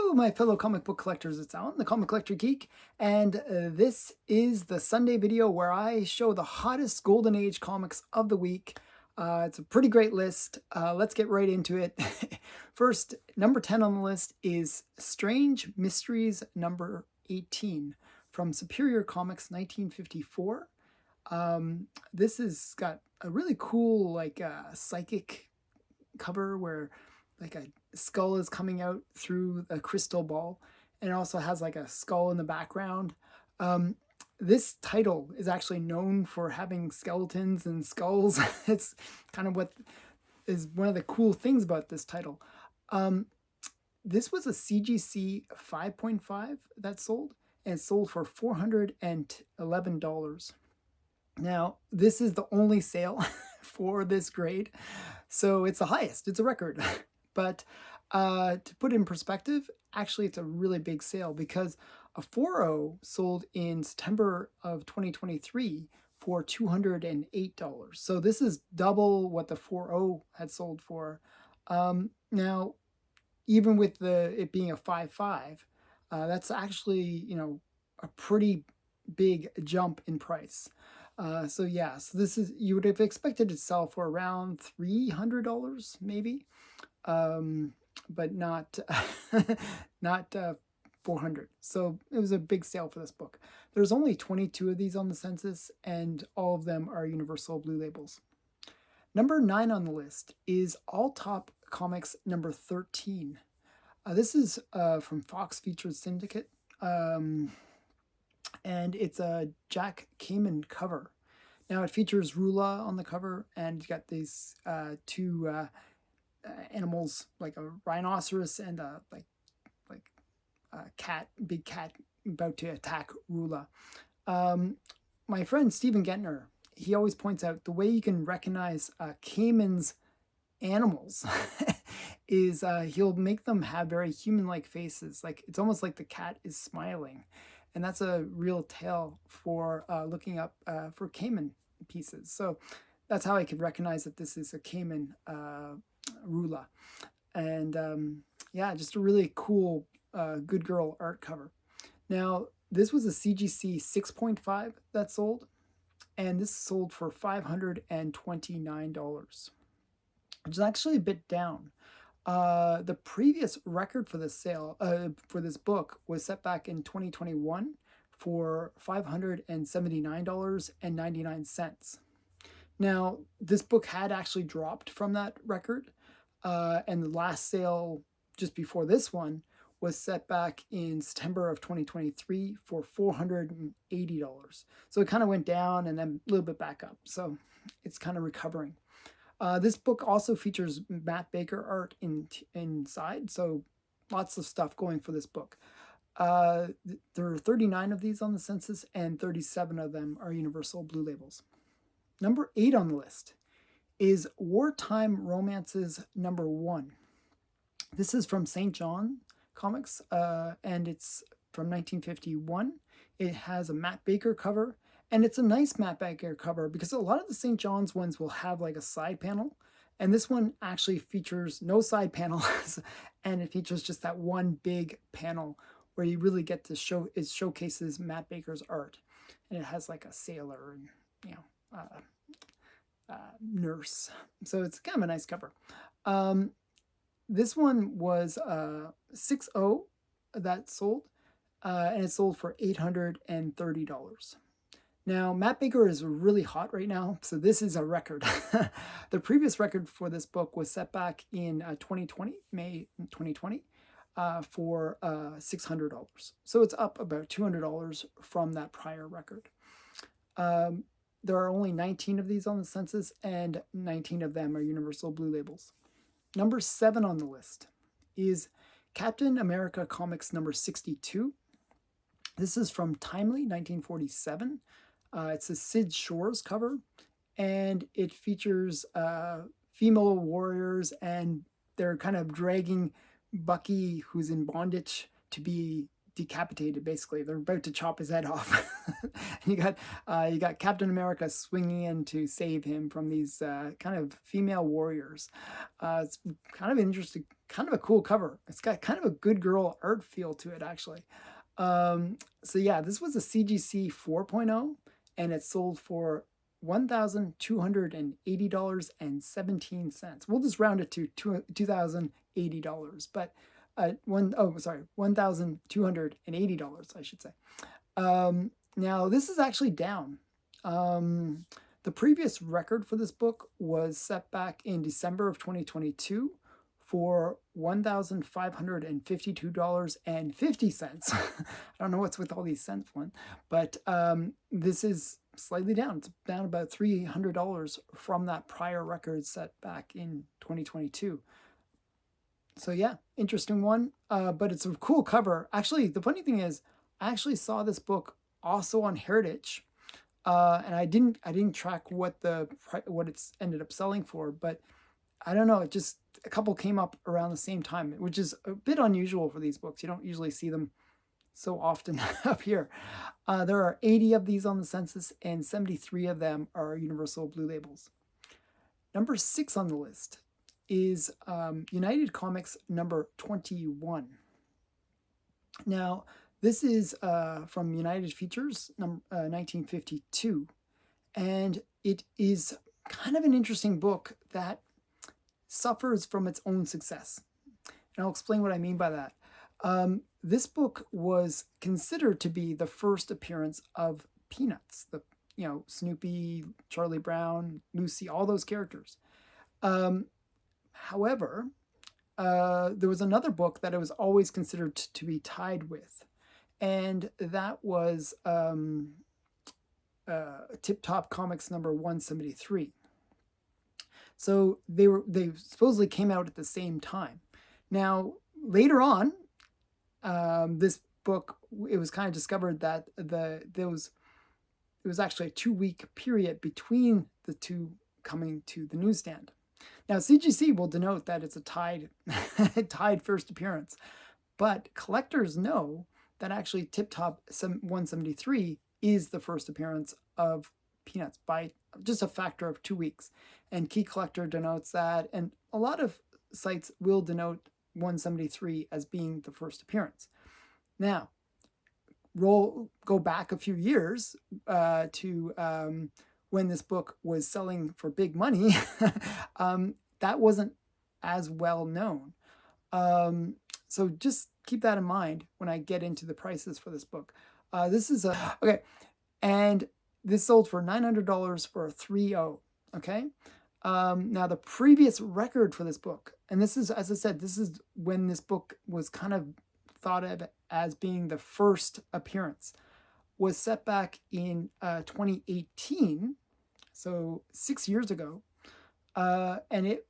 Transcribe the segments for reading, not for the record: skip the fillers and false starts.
Hello, my fellow comic book collectors. It's Alan, the Comic Collector Geek, and this is the Sunday video where I show the hottest Golden Age comics of the week. It's a pretty great list. Let's get right into it. First, number 10 on the list is Strange Mysteries number 18 from Superior Comics 1954. This has got a really cool, psychic cover where like a skull is coming out through a crystal ball, and it also has like a skull in the background. This title is actually known for having skeletons and skulls. It's kind of what is one of the cool things about this title. This was a CGC 5.5 that sold, and it sold for $411. Now, this is the only sale for this grade, so it's the highest. It's a record. But to put it in perspective, actually it's a really big sale because a 4.0 sold in September of 2023 for $208. So this is double what the 4.0 had sold for. Now, even with it being a 5.5, that's actually, a pretty big jump in price. So this is, you would have expected it to sell for around $300 maybe. But not not 400. So it was a big sale for this book. There's only 22 of these on the census, and all of them are Universal Blue Labels. Number 9 on the list is All Top Comics number 13. This is from Fox Featured Syndicate, and it's a Jack Kamen cover. Now it features Rula on the cover, and you got these two animals, like a rhinoceros and a cat, big cat about to attack Rula. My friend Stephen Gentner, he always points out the way you can recognize Kamen's animals is he'll make them have very human-like faces. Like it's almost like the cat is smiling, and that's a real tell for looking up for Kamen pieces. So that's how I could recognize that this is a Kamen Rula. And just a really cool good girl art cover. Now this was a CGC 6.5 that sold, and this sold for $529, which is actually a bit down. The previous record for this sale for this book was set back in 2021 for $579.99. Now this book had actually dropped from that record, and the last sale just before this one was set back in September of 2023 for $480. So it kind of went down and then a little bit back up. So it's kind of recovering. This book also features Matt Baker art inside, so lots of stuff going for this book. There are 39 of these on the census, and 37 of them are Universal Blue Labels. Number 8 on the list is Wartime Romances number 1. This is from St. John Comics, and it's from 1951. It has a Matt Baker cover, and it's a nice Matt Baker cover because a lot of the St. John's ones will have like a side panel, and this one actually features no side panels, and it features just that one big panel where you really get to showcases Matt Baker's art, and it has like a sailor and nurse. So it's kind of a nice cover. This one was 6.0 that sold, and it sold for $830. Now, Matt Baker is really hot right now, so this is a record. The previous record for this book was set back in 2020, May 2020, for $600. So it's up about $200 from that prior record. There are only 19 of these on the census, and 19 of them are Universal Blue Labels. Number 7 on the list is Captain America Comics number 62. This is from Timely, 1947. It's a Sid Shores cover, and it features female warriors, and they're kind of dragging Bucky, who's in bondage, to be decapitated. Basically, they're about to chop his head off. you got Captain America swinging in to save him from these kind of female warriors. It's kind of an kind of a cool cover. It's got kind of a good girl art feel to it, actually. So yeah, this was a CGC 4.0, and it sold for $1,280.17. We'll just round it to $2,080, but $1,280, I should say. Now this is actually down. The previous record for this book was set back in December of 2022 for $1,552.50. I don't know what's with all these cents one, but this is slightly down. It's down about $300 from that prior record set back in 2022. So yeah, interesting one, but it's a cool cover. Actually, the funny thing is, I actually saw this book also on Heritage, and I didn't track what it's ended up selling for, but I don't know. It just a couple came up around the same time, which is a bit unusual for these books. You don't usually see them so often up here. There are 80 of these on the census, and 73 of them are Universal Blue Labels. Number 6 on the list is United Comics number 21. Now, this is from United Features, 1952, and it is kind of an interesting book that suffers from its own success. And I'll explain what I mean by that. This book was considered to be the first appearance of Peanuts, Snoopy, Charlie Brown, Lucy, all those characters. However, there was another book that it was always considered to be tied with, and that was Tip Top Comics number 173. So they supposedly came out at the same time. Now, later on, this book, it was kind of discovered that it was actually a 2-week period between the two coming to the newsstand. Now, CGC will denote that it's a tied first appearance, but collectors know that actually Tip Top 173 is the first appearance of Peanuts by just a factor of 2 weeks. And Key Collector denotes that, and a lot of sites will denote 173 as being the first appearance. Now, go back a few years to when this book was selling for big money. That wasn't as well known. So just keep that in mind when I get into the prices for this book. This is okay, and this sold for $900 for a 3.0. Okay. Now the previous record for this book, and this is, as I said, this is when this book was kind of thought of as being the first appearance, was set back in 2018, so 6 years ago, and it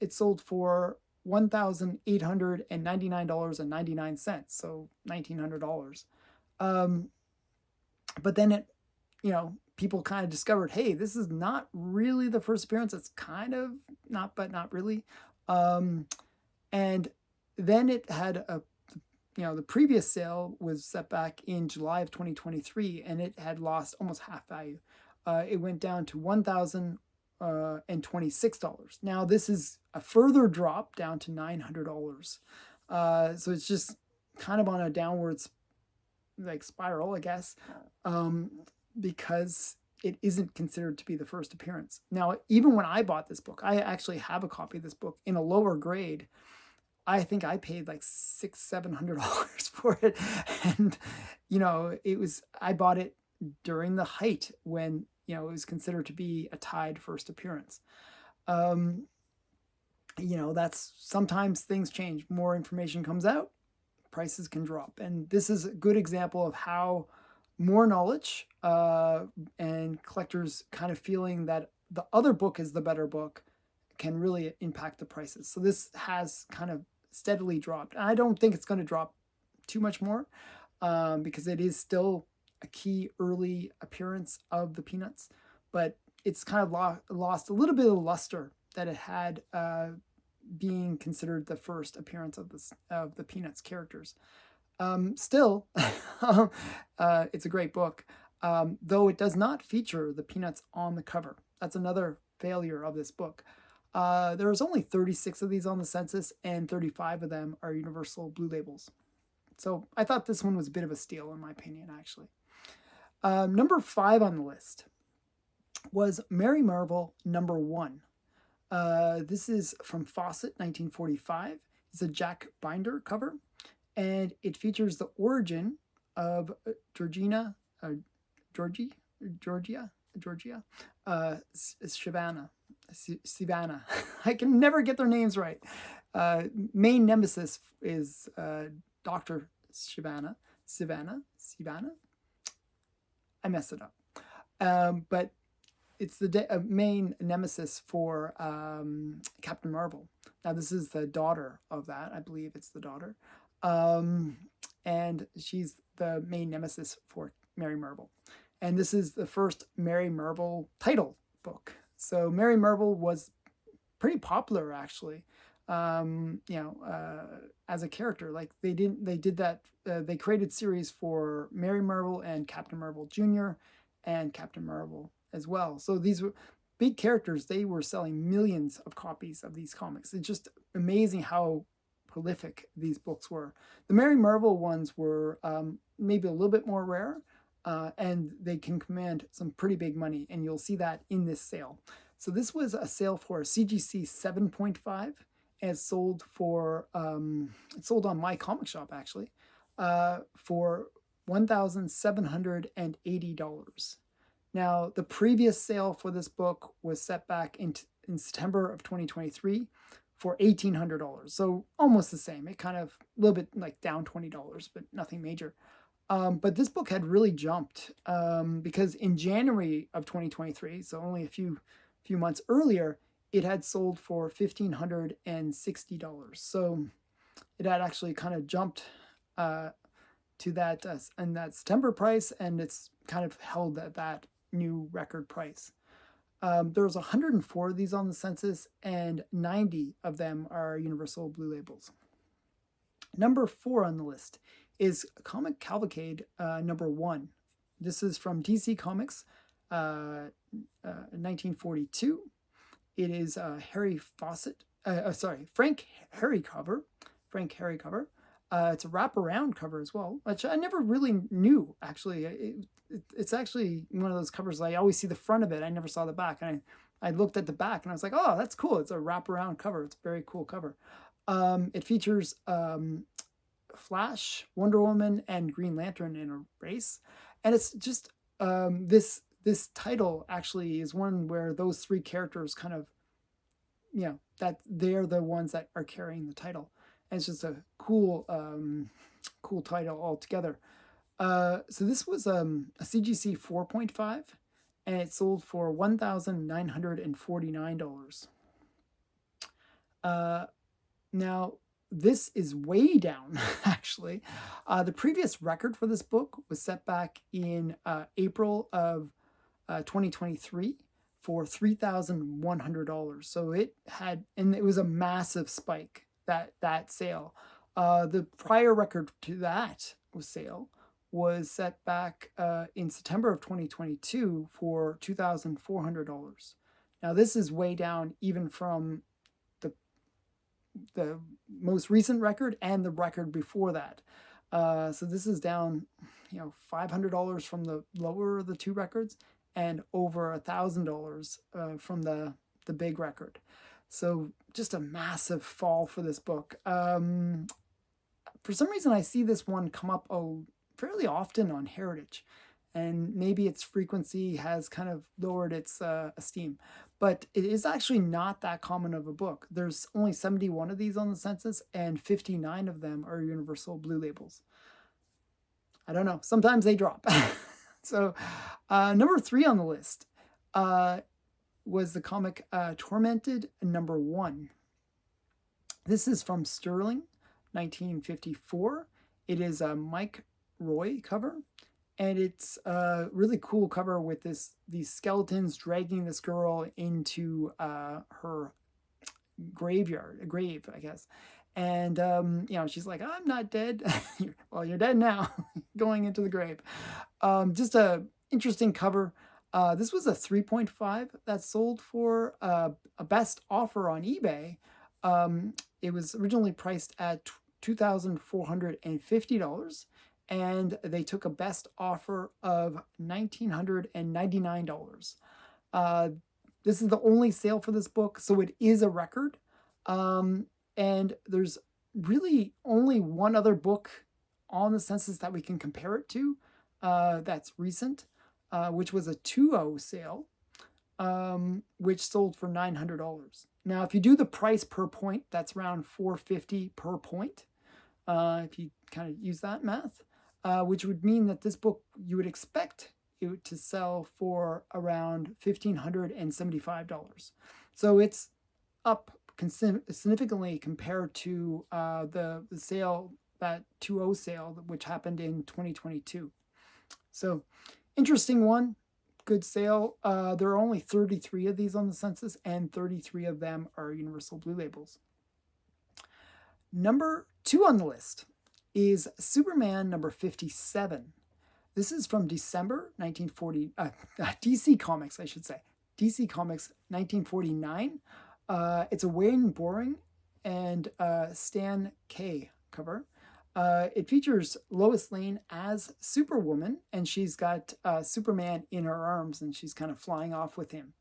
sold for $1,899.99, so $1,900. But then people kind of discovered, hey, this is not really the first appearance. It's kind of not, but not really. And then it had the previous sale was set back in July of 2023, and it had lost almost half value. It went down to $1,026. Now this is a further drop down to $900. So it's just kind of on a downwards spiral, I guess, because it isn't considered to be the first appearance. Now, even when I bought this book, I actually have a copy of this book in a lower grade. I think I paid like $600-700 for it, and I bought it during the height when it was considered to be a tied first appearance. That's sometimes things change. More information comes out, prices can drop, and this is a good example of how more knowledge and collectors kind of feeling that the other book is the better book can really impact the prices. So this has kind of steadily dropped. I don't think it's going to drop too much more because it is still a key early appearance of the Peanuts, but it's kind of lost a little bit of luster that it had being considered the first appearance of the Peanuts characters. Still, it's a great book, though it does not feature the Peanuts on the cover. That's another failure of this book. There's only 36 of these on the census, and 35 of them are Universal Blue Labels. So I thought this one was a bit of a steal, in my opinion, actually. Number 5 on the list was Mary Marvel number 1. This is from Fawcett, 1945. It's a Jack Binder cover, and it features the origin of Georgia, Sivana. I can never get their names right. Main nemesis is Dr. Sivana. I messed it up. But it's the main nemesis for Captain Marvel. Now, this is the daughter of that. I believe it's the daughter. And she's the main nemesis for Mary Marvel. And this is the first Mary Marvel title book. So Mary Marvel was pretty popular, actually. As a character, like they created series for Mary Marvel and Captain Marvel Jr. and Captain Marvel as well. So these were big characters. They were selling millions of copies of these comics. It's just amazing how prolific these books were. The Mary Marvel ones were maybe a little bit more rare, and they can command some pretty big money, and you'll see that in this sale. So this was a sale for CGC 7.5, and it sold on My Comic Shop, actually, for $1,780. Now, the previous sale for this book was set back in September of 2023 for $1,800. So almost the same. It kind of a little bit like down $20, but nothing major. But this book had really jumped because in January of 2023, so only a few months earlier, it had sold for $1,560. So it had actually kind of jumped to that and that September price, and it's kind of held at that new record price. There's 104 of these on the census, and 90 of them are Universal Blue Labels. Number 4 on the list is Comic Cavalcade number 1. This is from DC Comics, 1942. It is Frank Harry cover. It's a wraparound cover as well, which I never really knew, actually. It's actually one of those covers I always see the front of it. I never saw the back. And I looked at the back and I was like, oh, that's cool. It's a wraparound cover. It's a very cool cover. It features Flash, Wonder Woman, and Green Lantern in a race. And it's just this title actually is one where those 3 characters kind of, that they're the ones that are carrying the title. And it's just a cool title altogether. So this was a CGC 4.5, and it sold for $1,949. Now, this is way down, actually. The previous record for this book was set back in April of 2023 for $3,100. So it was a massive spike, that sale. The prior record to that sale was set back in September of 2022 for $2,400. Now this is way down even from the most recent record and the record before that. So this is down, $500 from the lower of the 2 records and over $1,000 from the big record. So just a massive fall for this book. For some reason, I see this one come up fairly often on Heritage, and maybe its frequency has kind of lowered its esteem. But it is actually not that common of a book. There's only 71 of these on the census, and 59 of them are Universal Blue Labels. I don't know. Sometimes they drop. So number 3 on the list was the comic Tormented number 1. This is from Sterling, 1954. It is a Mike Roy cover, and it's a really cool cover with these skeletons dragging this girl into her grave, I guess. And she's like, I'm not dead. Well, you're dead now. Going into the grave. Just a interesting cover. This was a 3.5 that sold for a best offer on eBay. It was originally priced at $2,450, and they took a best offer of $1,999. Uh, this is the only sale for this book, so it is a record. And there's really only one other book on the census that we can compare it to that's recent, which was a 2.0 sale, which sold for $900. Now, if you do the price per point, that's around $450 per point, if you kind of use that math, which would mean that this book, you would expect it to sell for around $1,575. So it's up significantly compared to the sale, that 2.0 sale, which happened in 2022. So interesting one, good sale. There are only 33 of these on the census, and 33 of them are Universal Blue Labels. Number 2 on the list is Superman number 57. This is from December 1940, DC Comics, I should say. DC Comics 1949. It's a Wayne Boring and Stan K cover. It features Lois Lane as Superwoman, and she's got Superman in her arms, and she's kind of flying off with him.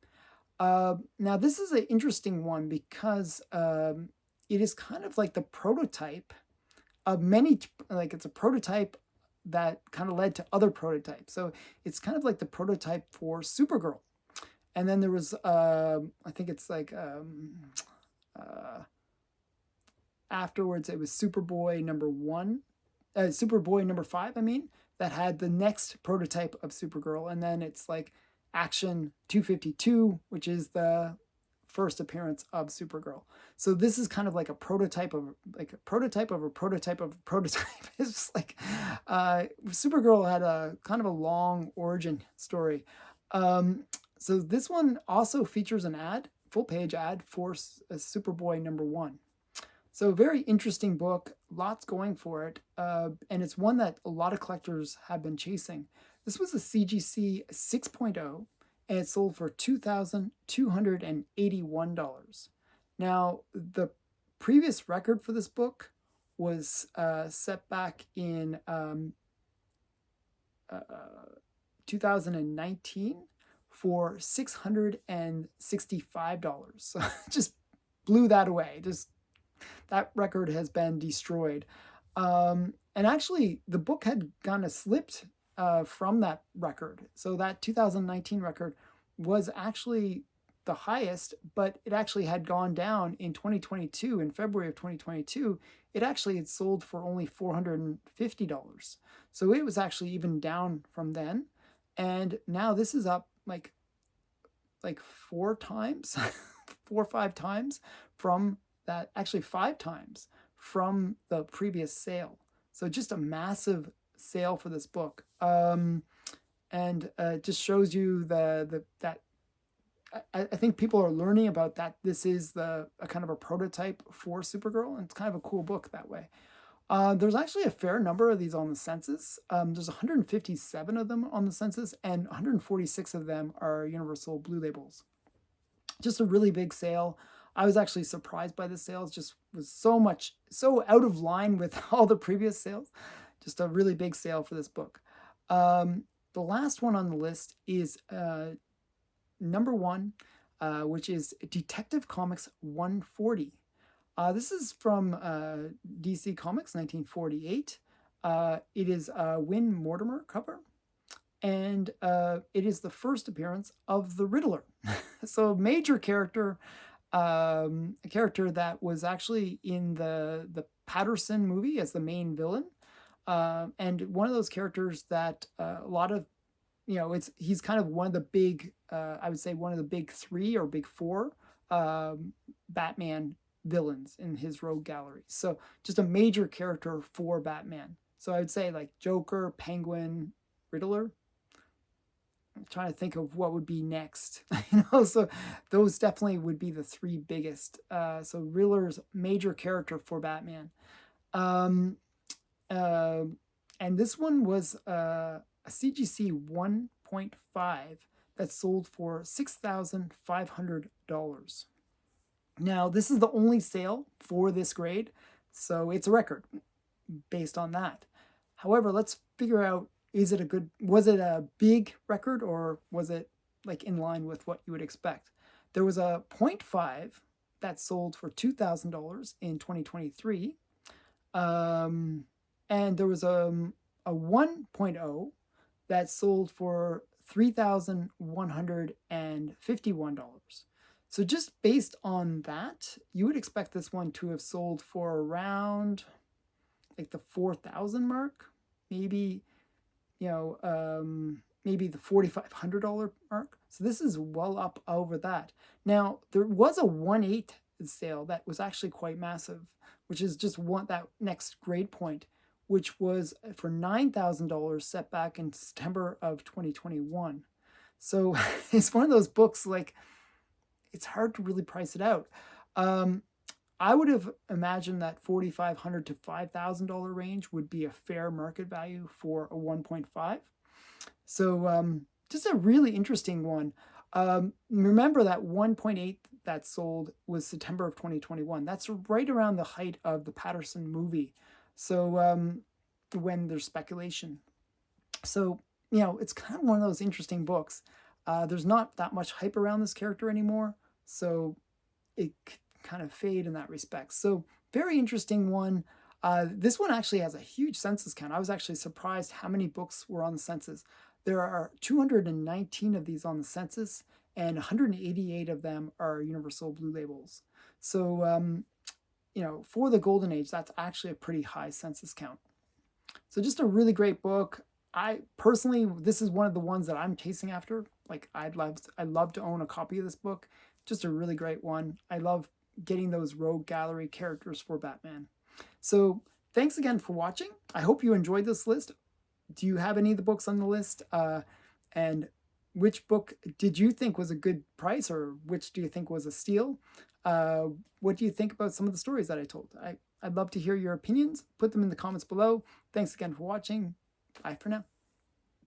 Now, this is an interesting one because it is kind of like the prototype of many, like it's a prototype that kind of led to other prototypes. So it's kind of like the prototype for Supergirl. And then there was, I think it's like, afterwards it was Superboy number 1, Superboy number 5, I mean, that had the next prototype of Supergirl. And then it's like Action 252, which is the first appearance of Supergirl. So this is kind of like a prototype of like a prototype of a prototype of a prototype. It's just like Supergirl had a kind of a long origin story. So this one also features an ad, full page ad for Superboy number 1. So very interesting book, lots going for it, and it's one that a lot of collectors have been chasing. This was a CGC 6.0, and it sold for $2,281. Now, the previous record for this book was set back in 2019 for $665. So just blew that away. Just that record has been destroyed. And actually, the book had kind of slipped from that record. So that 2019 record was actually the highest, but it actually had gone down in 2022. In February of 2022, it actually had sold for only $450. So it was actually even down from then. And now this is up like 4 times, 4 or 5 times from that, actually 5 times from the previous sale. So just a massive sale for this book. And it just shows you that I think people are learning about that. This is a kind of a prototype for Supergirl, and it's kind of a cool book that way. There's actually a fair number of these on the census. There's 157 of them on the census, and 146 of them are Universal Blue Labels. Just a really big sale. I was actually surprised by the sales. Just was so out of line with all the previous sales. Just a really big sale for this book. The last one on the list is number 1, which is Detective Comics 140. This is from DC Comics 1948. It is a Win Mortimer cover, and it is the first appearance of the Riddler. So major character, a character that was actually in the Patterson movie as the main villain, and one of those characters that a lot of, he's kind of one of the big, I would say one of the big 3 or big 4 Batman villains in his rogue gallery. So just a major character for Batman. So I would say like Joker, Penguin, Riddler. I'm trying to think of what would be next. So those definitely would be the 3 biggest. So Riddler's major character for Batman. And this one was a CGC 1.5 that sold for $6,500. Now, this is the only sale for this grade, so it's a record based on that. However, let's figure out, was it a big record, or was it like in line with what you would expect? There was a .5 that sold for $2,000 in 2023. And there was a 1.0 that sold for $3,151. So just based on that, you would expect this one to have sold for around like the 4,000 mark, maybe, maybe the $4,500 mark. So this is well up over that. Now, there was a 1/8 sale that was actually quite massive, which is just that next grade point, which was for $9,000 set back in September of 2021. So it's one of those books, like, it's hard to really price it out. I would have imagined that $4,500 to $5,000 range would be a fair market value for a 1.5. So just a really interesting one. Remember that 1.8 that sold was September of 2021. That's right around the height of the Patterson movie. So when there's speculation. So, it's kind of one of those interesting books. There's not that much hype around this character anymore, so it kind of fade in that respect. So very interesting one. This one actually has a huge census count. I was actually surprised how many books were on the census. There are 219 of these on the census, and 188 of them are Universal Blue Labels. So, for the Golden Age, that's actually a pretty high census count. So just a really great book. I personally, this is one of the ones that I'm chasing after. Like, I'd love to own a copy of this book. Just a really great one. I love getting those Rogue Gallery characters for Batman. So thanks again for watching. I hope you enjoyed this list. Do you have any of the books on the list? And which book did you think was a good price, or which do you think was a steal? What do you think about some of the stories that I told? I'd love to hear your opinions. Put them in the comments below. Thanks again for watching. Bye for now.